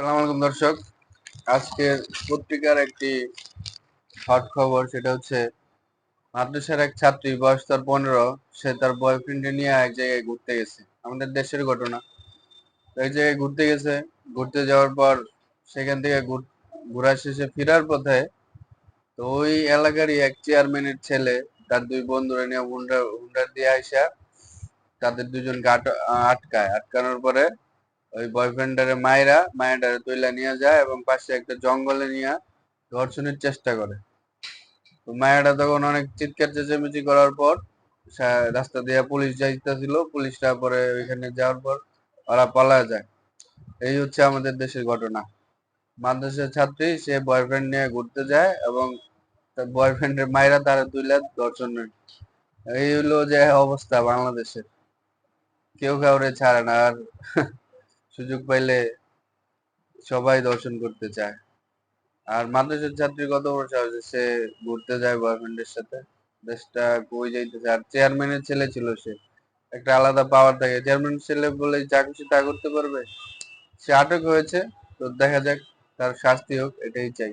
সালাম আলাইকুম দর্শক। আজকের পত্রিকার একটি হট খবর, সেটা হচ্ছে মাদ্রাসার এক ছাত্রী, বয়স তার 15, সে তার বয়ফ্রেন্ডে নিয়ে এক জায়গায় ঘুরতে গেছে। আমাদের দেশের ঘটনা। তো এক জায়গায় ঘুরতে গেছে, ঘুরতে যাওয়ার পর সেখান থেকে ঘোরা শেষে ফেরার পথে তো ওই এলাকারই এক চেয়ারম্যানের ছেলে তার দুই বন্ধুরা নিয়ে হুন্ডা হুন্ডা দিয়ে আইসা তাদের দুজনকে আটকানোর পরে ওই বয়ফ্রেন্ডারে মায়েরারে তুইলা নিয়ে যায় এবং পাশে একটা জঙ্গলে নিয়ে ধর্ষণের চেষ্টা করে। তো মায়েরা তখন অনেক চিৎকার চেঁচামেচি করার পর রাস্তা দিয়ে পুলিশ যাইতেছিল, পুলিশরা পরে ওইখানে যাওয়ার পর ওরা পালায় যায়। এই হচ্ছে আমাদের দেশের ঘটনা। মাদ্রাসার ছাত্রী, সে বয়ফ্রেন্ড নিয়ে ঘুরতে যায় এবং তার বয়ফ্রেন্ডের মায়েরা তারা তুইলা ধর্ষণ। এই হলো যে অবস্থা বাংলাদেশের। কেউ কাউরে ছাড়ে না, আর সুযোগ পাইলে সবাই দর্শন করতে চায়। আর মাদ্রাসার ছাত্রী কত বড় সাহস যে সে ঘুরতে যায় বয়ফ্রেন্ডের সাথে, দেশটা কই যাইতেছে। আর চেয়ারম্যানের ছেলে ছিল সে, একটা আলাদা পাওয়ার থাকে। চেয়ারম্যানের ছেলে বলে যা খুশি তা করতে পারবে। সে আটক হয়েছে, তো দেখা যাক তার শাস্তি হোক, এটাই চাই।